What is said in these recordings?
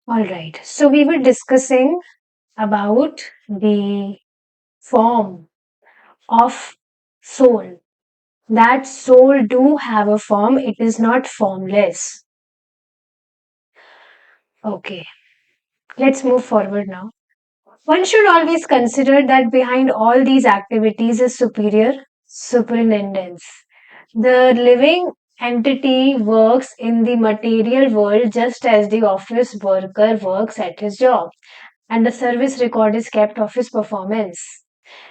Alright, so we were discussing about the form of soul. That soul do have a form, it is not formless. Okay, let's move forward now. One should always consider that behind all these activities is superior superintendence. The living entity works in the material world just as the office worker works at his job, and the service record is kept of his performance.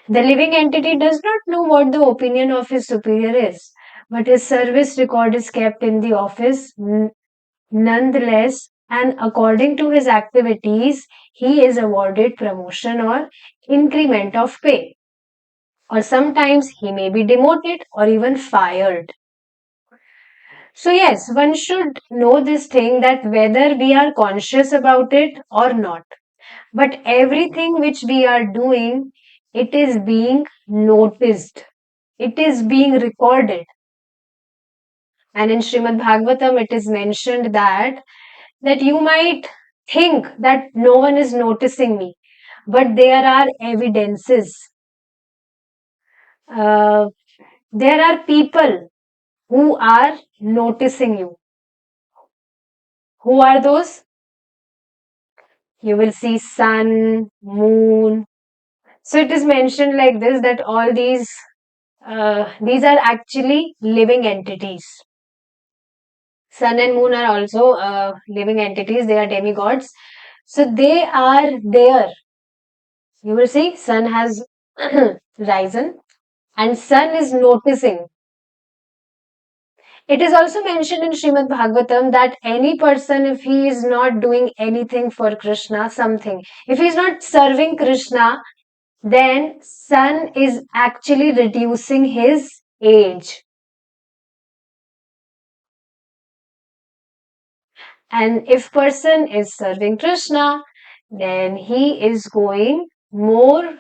The living entity does not know what the opinion of his superior is, but his service record is kept in the office nonetheless, and according to his activities, he is awarded promotion or increment of pay. Or sometimes he may be demoted or even fired. So, yes, one should know this thing that whether we are conscious about it or not, but everything which we are doing, it is being noticed, it is being recorded. And in 𝗃𝗵𝗵𝗵𝗺, it is mentioned that you might think that no one is noticing me, but there are evidences. Uh, there are people who are noticing you. Who are those? You will see sun, moon. So it is mentioned like this that all these are actually living entities. Sun and moon are also living entities. They are demigods. So they are there. You will see sun has risen and sun is noticing. It is also mentioned in 𝗃𝗵𝗵𝗵𝗺 that any person, if he is not doing anything for Krishna, something, if he is not serving Krishna, then sun is actually reducing his age. And if person is serving Krishna, then he is going more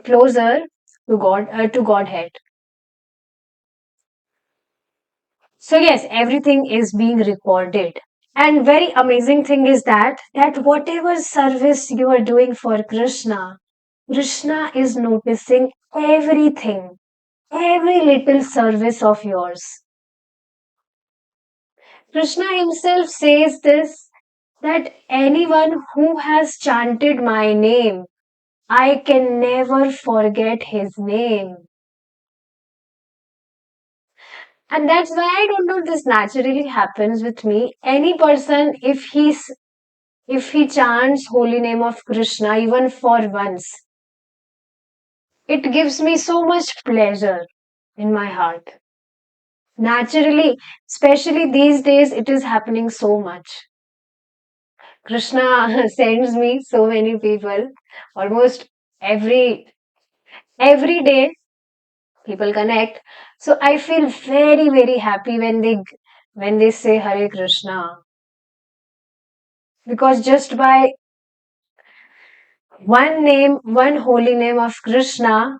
closer to God, to Godhead. So yes, everything is being recorded. And very amazing thing is that whatever service you are doing for Krishna, Krishna is noticing everything, every little service of yours. Krishna himself says this, that anyone who has chanted my name, I can never forget his name. And that's why I don't know, this naturally happens with me. Any person, if he chants holy name of Krishna even for once, it gives me so much pleasure in my heart. Naturally, especially these days, it is happening so much. Krishna sends me so many people, almost every day people connect. So I feel very happy when they say Hare Krishna, because just by one holy name of Krishna,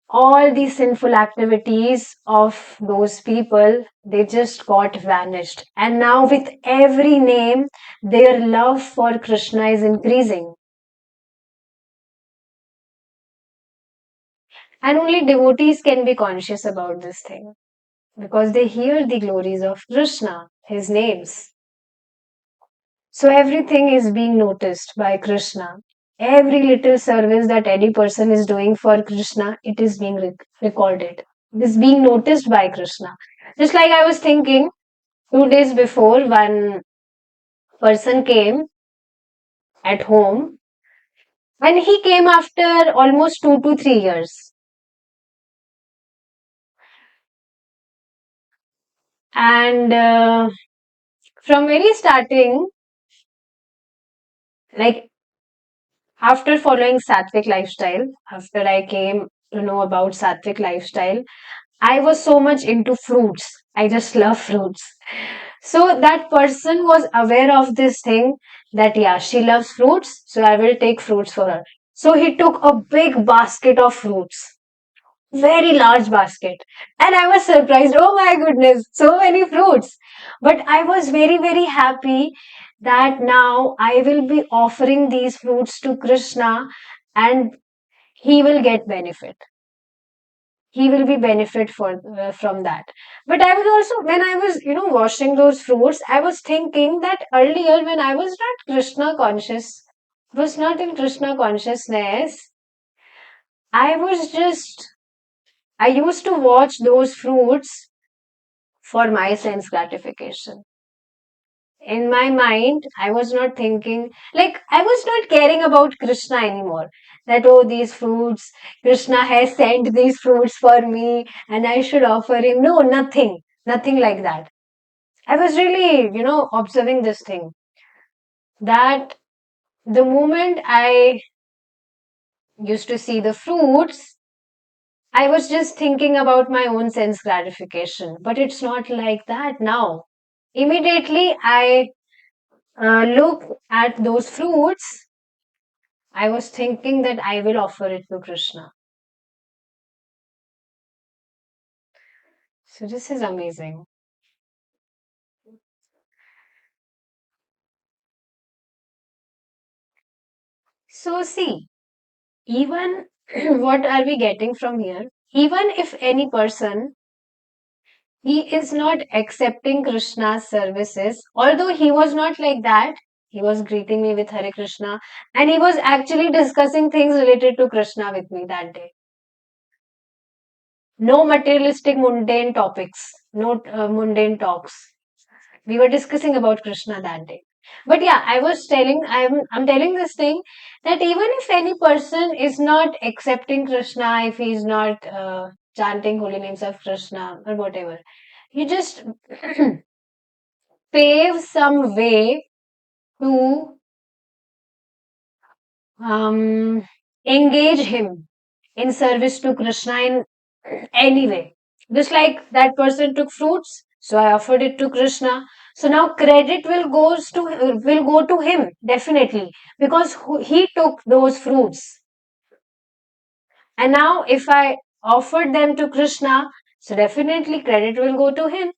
all the sinful activities of those people, they just got vanished. And now with every name, their love for Krishna is increasing. And only devotees can be conscious about this thing because they hear the glories of Krishna, his names. So everything is being noticed by Krishna. Every little service that any person is doing for Krishna, it is being recorded. It is being noticed by Krishna. Just like I was thinking, 2 days before, one person came at home and he came after almost 2 to 3 years. And from very starting, like after following Sattvic lifestyle, after I came to know about Sattvic lifestyle, I was so much into fruits. I just love fruits. So that person was aware of this thing that, yeah, she loves fruits, so I will take fruits for her. So he took a big basket of fruits, very large basket. And I was surprised, oh my goodness, so many fruits. But I was very happy that now I will be offering these fruits to Krishna and he will get benefit. He will be benefit from that. But I was also, when I was, washing those fruits, I was thinking that earlier when I was not Krishna conscious, was not in Krishna consciousness, I was just, I used to watch those fruits for my sense gratification. In my mind, I was not thinking, like, I was not caring about Krishna anymore. That, oh, these fruits, Krishna has sent these fruits for me and I should offer him. No, nothing, nothing like that. I was really, observing this thing that the moment I used to see the fruits, I was just thinking about my own sense gratification. But it's not like that now. Immediately, I look at those fruits, I was thinking that I will offer it to Krishna. So this is amazing. So see, even what are we getting from here? Even if any person, he is not accepting Krishna's services, although he was not like that, he was greeting me with Hare Krishna and he was actually discussing things related to Krishna with me that day. No materialistic mundane topics, no mundane talks. We were discussing about Krishna that day. But yeah, I'm telling this thing that even if any person is not accepting Krishna, if he is not chanting holy names of Krishna or whatever, you just pave some way to um, engage him in service to Krishna in any way. Just like that person took fruits, so I offered it to Krishna. So now credit will go to him definitely because he took those fruits. And now if I offered them to Krishna, so definitely credit will go to him.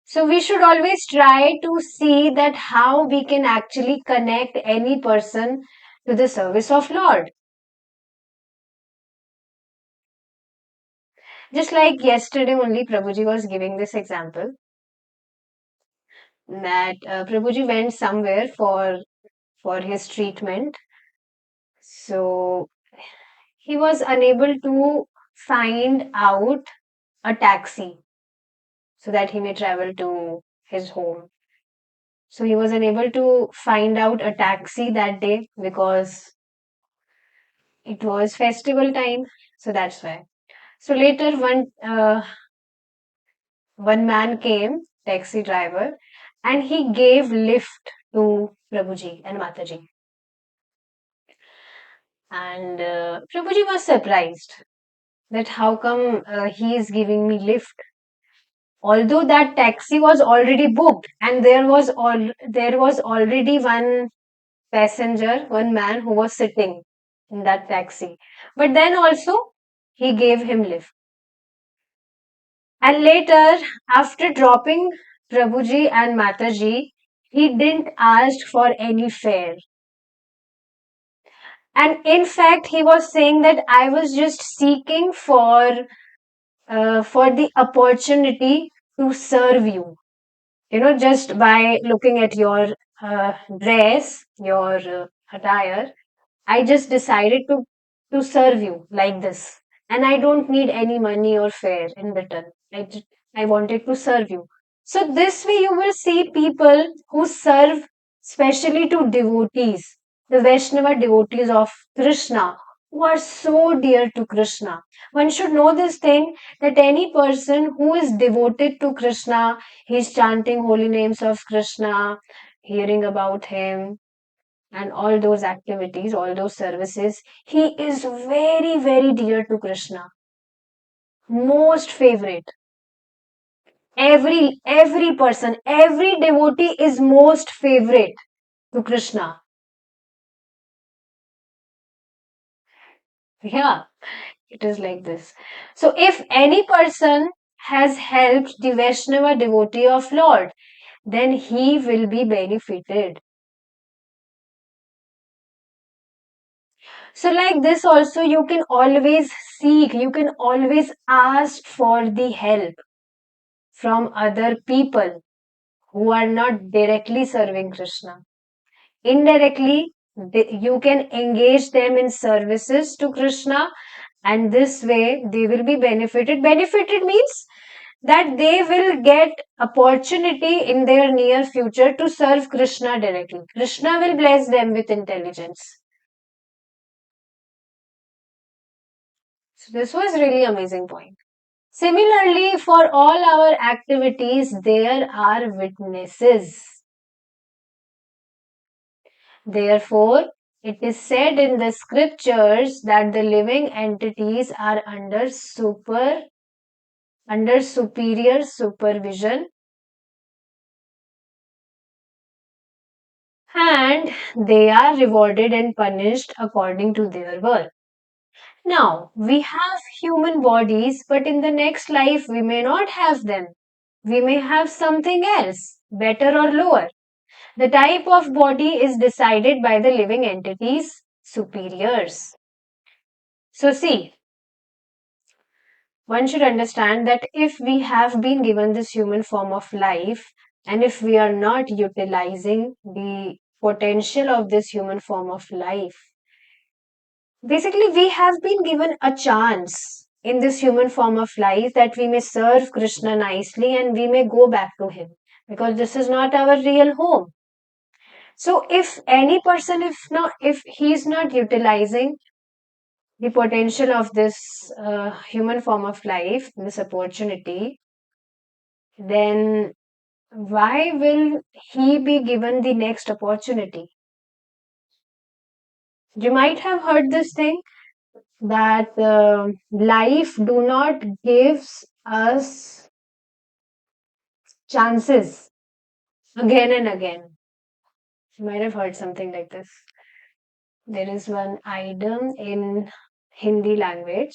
So we should always try to see that how we can actually connect any person to the service of Lord. Just like yesterday only Prabhuji was giving this example that Prabhuji went somewhere for his treatment. So he was unable to find out a taxi so that he may travel to his home. So he was unable to find out a taxi that day because it was festival time. So that's why. So later one man came, taxi driver, and he gave lift to Prabhuji and Mataji. And Prabhuji was surprised that how come he is giving me lift. Although that taxi was already booked and there was already one passenger, one man who was sitting in that taxi. But then also he gave him lift. And later, after dropping Prabhuji and Mataji, he didn't ask for any fare. And in fact, he was saying that I was just seeking for the opportunity to serve you. Just by looking at your dress, your attire, I just decided to serve you like this. And I don't need any money or fare in return. I wanted to serve you. So this way you will see people who serve specially to devotees, the Vaishnava devotees of Krishna, who are so dear to Krishna. One should know this thing that any person who is devoted to Krishna, he is chanting holy names of Krishna, hearing about him, and all those activities, all those services, he is very, very dear to Krishna. Most favorite. Every person, every devotee is most favorite to Krishna. Yeah, it is like this. So if any person has helped the Vaishnava devotee of Lord, then he will be benefited. So, like this, also, you can always seek, you can always ask for the help from other people who are not directly serving Krishna. Indirectly, you can engage them in services to Krishna, and this way they will be benefited. Benefited means that they will get opportunity in their near future to serve Krishna directly. Krishna will bless them with intelligence. So this was really amazing point. Similarly, for all our activities, there are witnesses. Therefore, it is said in the scriptures that the living entities are under superior supervision, and they are rewarded and punished according to their work. Now, we have human bodies, but in the next life we may not have them. We may have something else, better or lower. The type of body is decided by the living entities' superiors. So, see, one should understand that if we have been given this human form of life, and if we are not utilizing the potential of this human form of life, basically we have been given a chance in this human form of life that we may serve Krishna nicely and we may go back to him, because this is not our real home. So if any person, if he is not utilizing the potential of this human form of life, this opportunity, then why will he be given the next opportunity? You might have heard this thing that life do not gives us chances again and again. You might have heard something like this. There is one idiom in Hindi language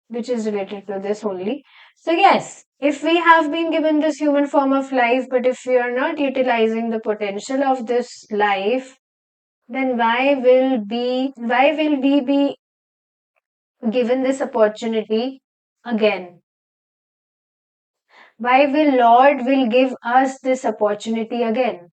which is related to this only. So, yes, if we have been given this human form of life, but if we are not utilizing the potential of this life, then why will we be given this opportunity again? Why will Lord will give us this opportunity again?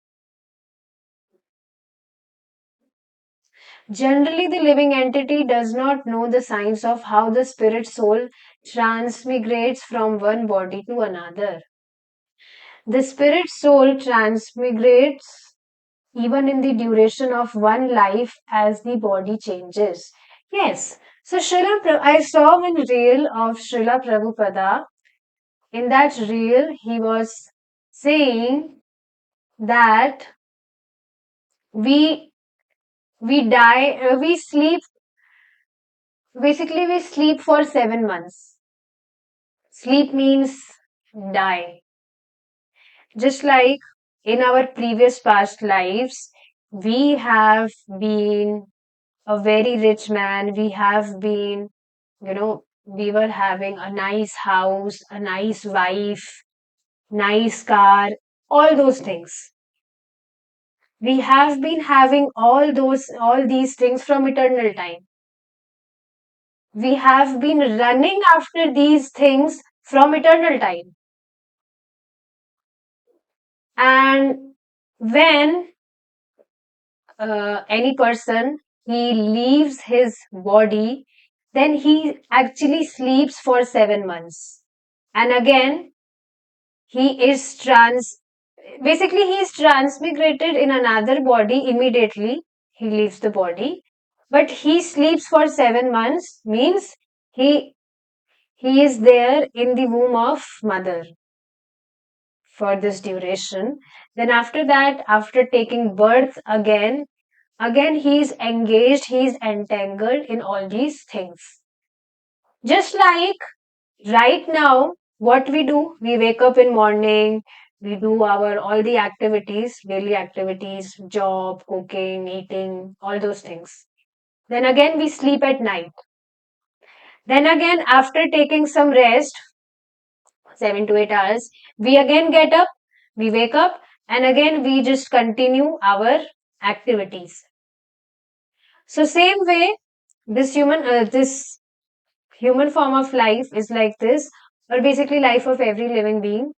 Generally, the living entity does not know the science of how the spirit soul transmigrates from one body to another. The spirit soul transmigrates even in the duration of one life as the body changes. Yes. So I saw one reel of Srila Prabhupada. In that reel, he was saying that we we sleep. Basically, we sleep for 7 months. Sleep means die. Just like in our previous past lives, we have been a very rich man. We have been, we were having a nice house, a nice wife, nice car, all those things. We have been having all these things from eternal time. We have been running after these things from eternal time. And when any person he leaves his body, then he actually sleeps for 7 months, and again he is basically he is transmigrated in another body immediately. He leaves the body, but he sleeps for 7 months, means he he is there in the womb of mother for this duration. Then after that, after taking birth again he is engaged, he is entangled in all these things. Just like right now, what we do, we wake up in morning, we do our all the activities, daily activities, job, cooking, eating, all those things. Then again we sleep at night. Then again, after taking some rest, 7 to 8 hours, we again get up, we wake up, and again we just continue our activities. So same way, this human form of life is like this, or basically life of every living being,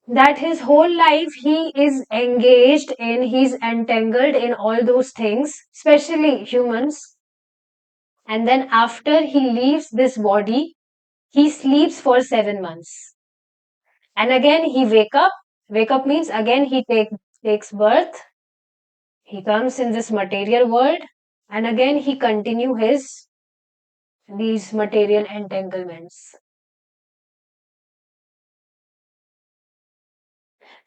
that his whole life he is engaged in, he's entangled in all those things, especially humans. And then after he leaves this body, he sleeps for 7 months. And again he wake up. Wake up means again he takes birth. He comes in this material world, and again he continue his these material entanglements.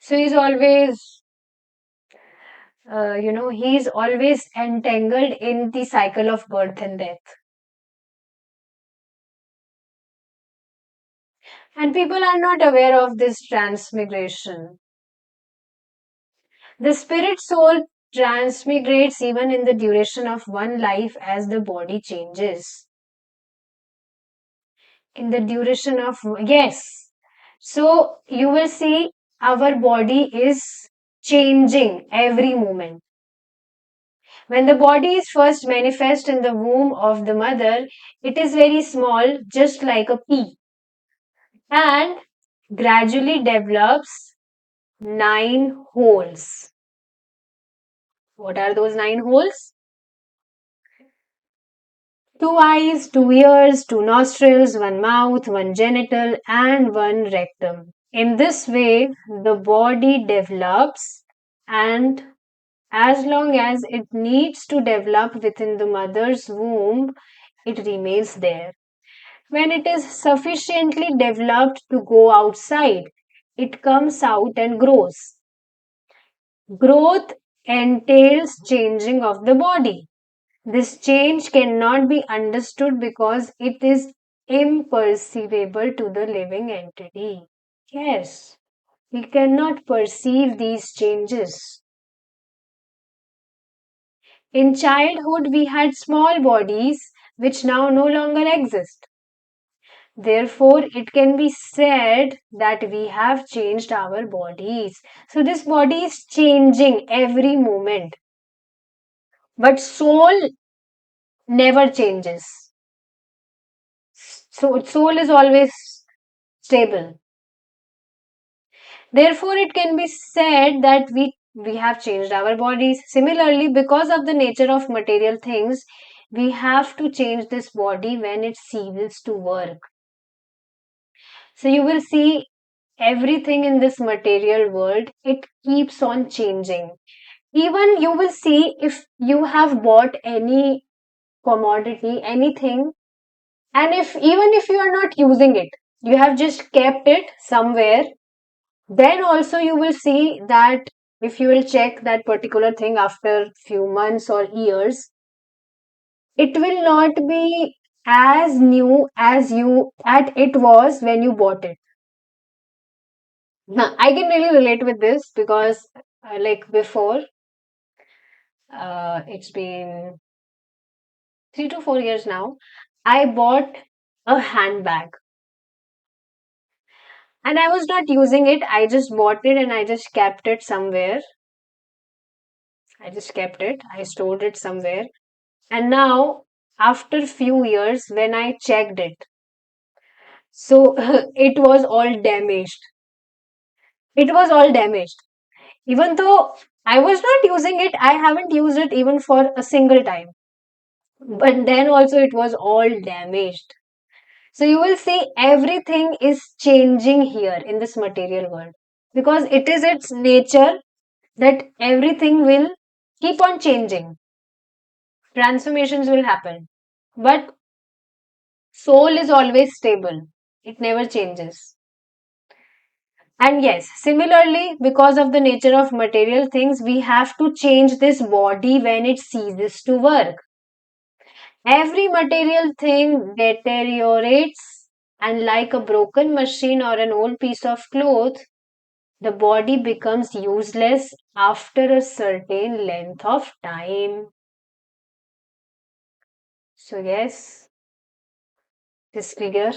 So he's always, he's always entangled in the cycle of birth and death. And people are not aware of this transmigration. The spirit soul transmigrates even in the duration of one life as the body changes. In the duration of, yes. So you will see our body is changing every moment. When the body is first manifest in the womb of the mother, it is very small, just like a pea, and gradually develops 9 holes. What are those 9 holes? 2 eyes, 2 ears, 2 nostrils, 1 mouth, 1 genital, and 1 rectum. In this way, the body develops, and as long as it needs to develop within the mother's womb, it remains there. When it is sufficiently developed to go outside, it comes out and grows. Growth entails changing of the body. This change cannot be understood because it is imperceivable to the living entity. Yes, we cannot perceive these changes. In childhood, we had small bodies which now no longer exist. Therefore, it can be said that we have changed our bodies. So, this body is changing every moment. But soul never changes. So, soul is always stable. Therefore, it can be said that we have changed our bodies. Similarly, because of the nature of material things, we have to change this body when it ceases to work. So you will see everything in this material world, it keeps on changing. Even you will see if you have bought any commodity, anything, and if even if you are not using it, you have just kept it somewhere, then also you will see that if you will check that particular thing after few months or years, it will not be as new as it was when you bought it. Now, I can really relate with this because, like before, it's been 3 to 4 years now. I bought a handbag and I was not using it. I just bought it and I just kept it somewhere. I just kept it. I stored it somewhere. And now, after few years, when I checked it, so it was all damaged. It was all damaged. Even though I was not using it, I haven't used it even for a single time. But then also it was all damaged. So you will see everything is changing here in this material world because it is its nature that everything will keep on changing. Transformations will happen. But soul is always stable. It never changes. And yes, similarly, because of the nature of material things, we have to change this body when it ceases to work. Every material thing deteriorates, and like a broken machine or an old piece of cloth, the body becomes useless after a certain length of time. So, yes. Is clear?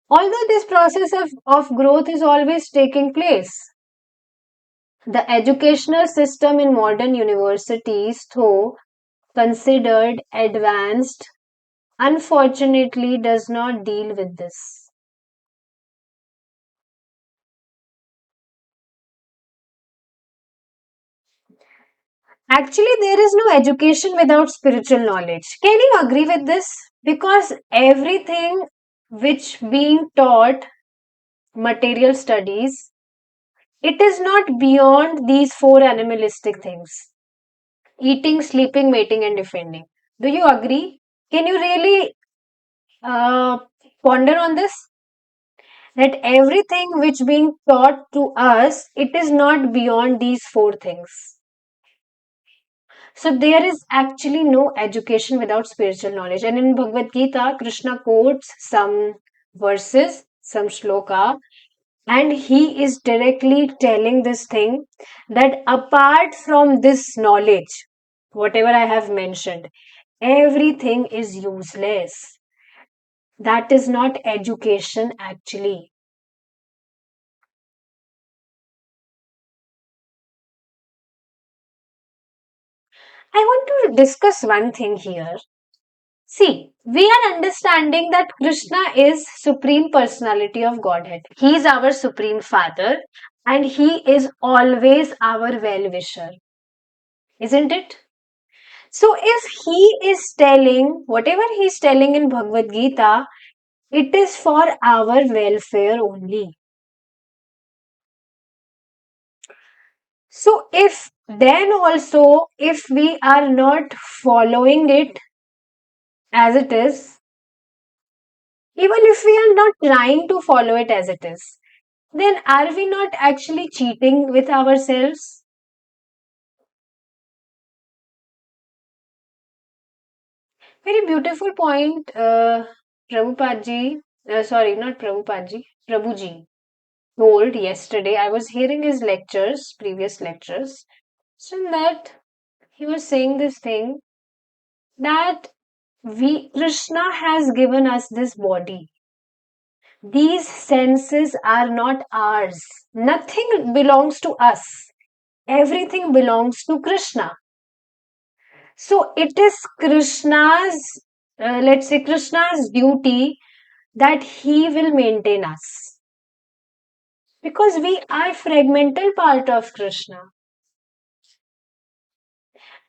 Although this process of growth is always taking place, the educational system in modern universities, though considered advanced, unfortunately does not deal with this. Actually, there is no education without spiritual knowledge. Can you agree with this? Because everything which being taught, material studies, it is not beyond these four animalistic things: eating, sleeping, mating, and defending. Do you agree? Can you really uh, ponder on this? That everything which being taught to us, it is not beyond these four things. So there is actually no education without spiritual knowledge. And in Bhagavad Gita, Krishna quotes some verses, some shloka, and he is directly telling this thing that apart from this knowledge, whatever I have mentioned, everything is useless. That is not education actually. I want to discuss one thing here. See, we are understanding that Krishna is Supreme Personality of Godhead. He is our Supreme Father and He is always our well-wisher. Isn't it? So if He is telling, whatever He is telling in Bhagavad Gita, it is for our welfare only. So if then also, if we are not following it as it is, even if we are not trying to follow it as it is, then are we not actually cheating with ourselves? Very beautiful point, Prabhupada sorry, not Prabhupada Prabhuji told yesterday. I was hearing his lectures, previous lectures. So in that, he was saying this thing that Krishna has given us this body. These senses are not ours. Nothing belongs to us. Everything belongs to Krishna. So it is Krishna's, let's say, Krishna's duty that he will maintain us because we are fragmental part of Krishna.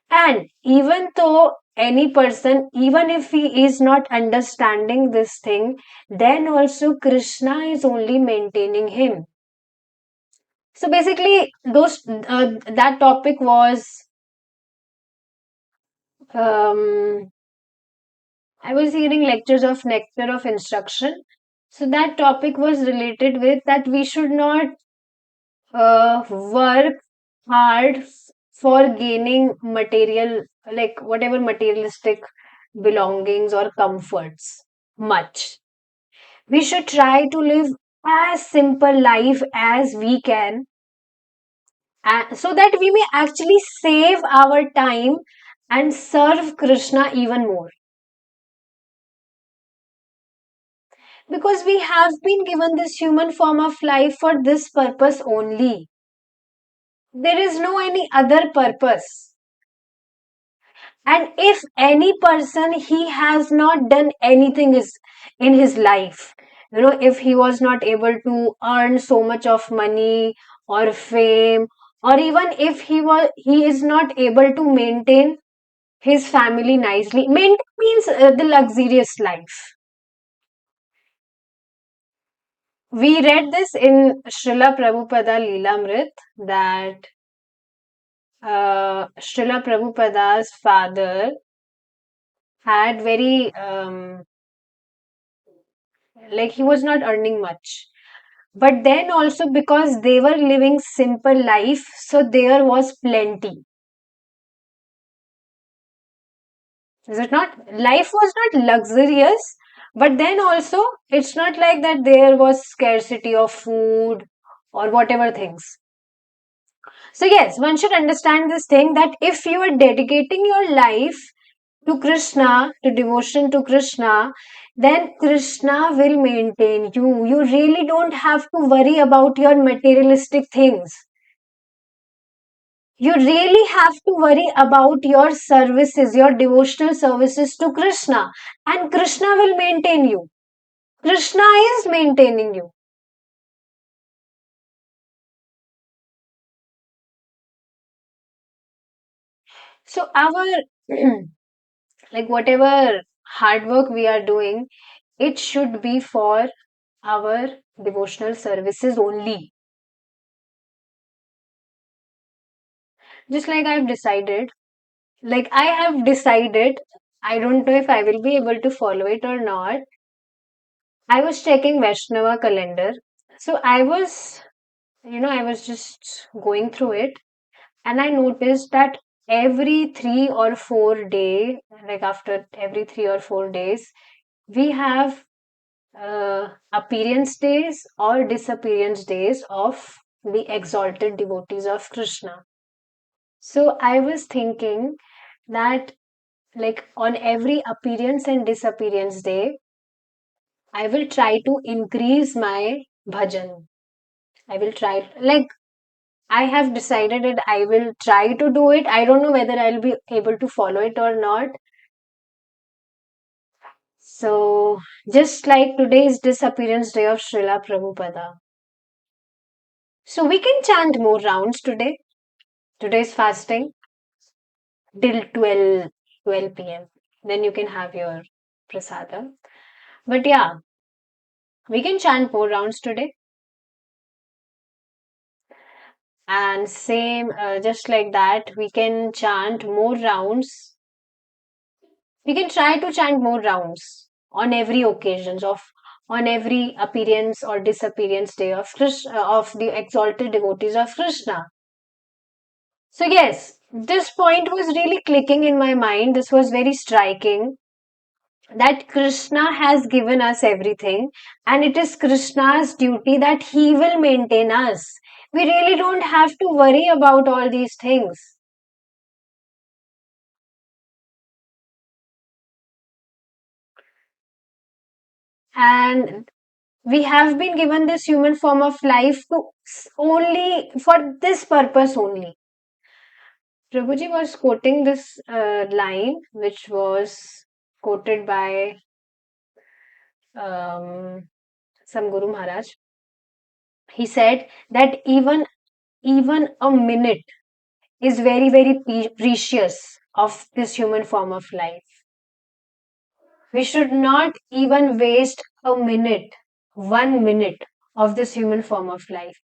And even though any person, even if he is not understanding this thing, then also Krishna is only maintaining him. So basically, that topic was um, I was hearing lectures of Nectar of Instruction. So that topic was related with that we should not work hard for gaining material, like whatever materialistic belongings or comforts, much. We should try to live as simple life as we can, so that we may actually save our time and serve Krishna even more. Because we have been given this human form of life for this purpose only. There is no any other purpose. And if any person he has not done anything is in his life, if he was not able to earn so much of money or fame, or even if he is not able to maintain his family nicely. Maintain means the luxurious life. We read this in Srila Prabhupada Leelamrit that Srila Prabhupada's father had very, like he was not earning much. But then also because they were living simple life, so there was plenty. Is it not? Life was not luxurious, but then also it's not like that there was scarcity of food or whatever things. So, yes, one should understand this thing that if you are dedicating your life to Krishna, to devotion to Krishna, then Krishna will maintain you. You really don't have to worry about your materialistic things. You really have to worry about your services, your devotional services to Krishna, and Krishna will maintain you. Krishna is maintaining you. So, our like whatever hard work we are doing, it should be for our devotional services only. Just like I have decided, I don't know if I will be able to follow it or not. I was checking Vaishnava calendar. So I was just going through it, and I noticed that every 3 or 4 day, like after every 3 or 4 days, we have appearance days or disappearance days of the exalted devotees of Krishna. So I was thinking that, like, on every appearance and disappearance day, I will try to increase my bhajan. I will try, like, I have decided that I will try to do it. I don't know whether I'll be able to follow it or not. So, just like today's disappearance day of Srila Prabhupada. So, we can chant more rounds today. Today's fasting till 12 p.m. Then you can have your prasada. But yeah, we can chant more rounds today. And same, just like that, we can chant more rounds. We can try to chant more rounds on every occasions of on every appearance or disappearance day of Krishna, of the exalted devotees of Krishna. So yes, this point was really clicking in my mind. This was very striking that Krishna has given us everything, and it is Krishna's duty that he will maintain us. We really don't have to worry about all these things. And we have been given this human form of life to only for this purpose only. Prabhuji was quoting this line, which was quoted by some Guru Maharaj. He said that even a minute is very very precious of this human form of life. We should not even waste a minute, 1 minute of this human form of life.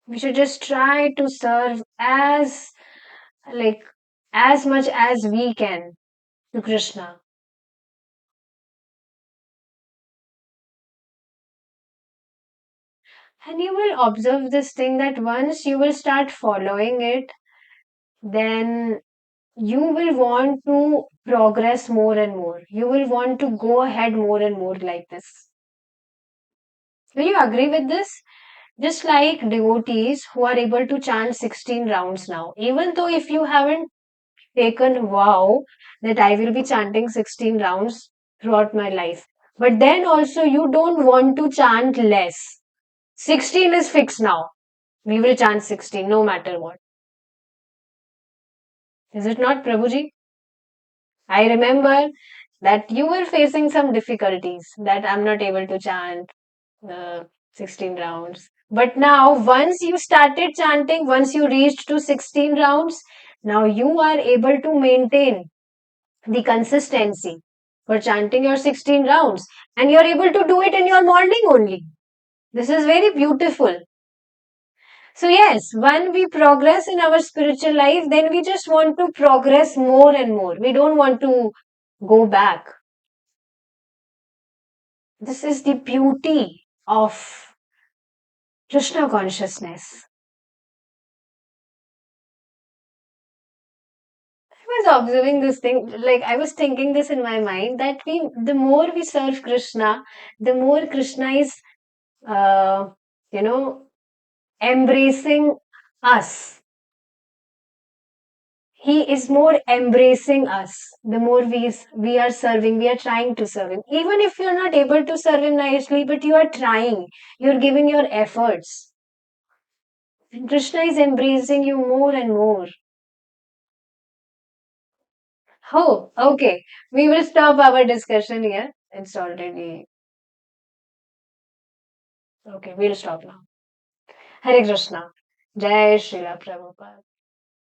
We should just try to serve like as much as we can to Krishna. And you will observe this thing that once you will start following it, then you will want to progress more and more. You will want to go ahead more and more like this. Will you agree with this? Just like devotees who are able to chant 16 rounds now, even though if you haven't taken vow that I will be chanting 16 rounds throughout my life, but then also you don't want to chant less. 16 is fixed now. We will chant 16 no matter what. Is it not, Prabhuji? I remember that you were facing some difficulties that I'm not able to chant 16 rounds. But now, once you started chanting, once you reached to 16 rounds, now you are able to maintain the consistency for chanting your 16 rounds, and you're able to do it in your morning only. This is very beautiful. So, yes, when we progress in our spiritual life, then we just want to progress more and more. We don't want to go back. This is the beauty of Krishna consciousness. I was observing this thing, like I was thinking this in my mind that the more we serve Krishna, the more Krishna is, uh, you know, embracing us. He is more embracing us. The more we are serving, we are trying to serve him. Even if you're not able to serve him nicely, but you are trying, you're giving your efforts. And Krishna is embracing you more and more. Oh, okay. We will stop our discussion here. It's already okay. We'll stop now. Hare Krishna. Jai Srila Prabhupada.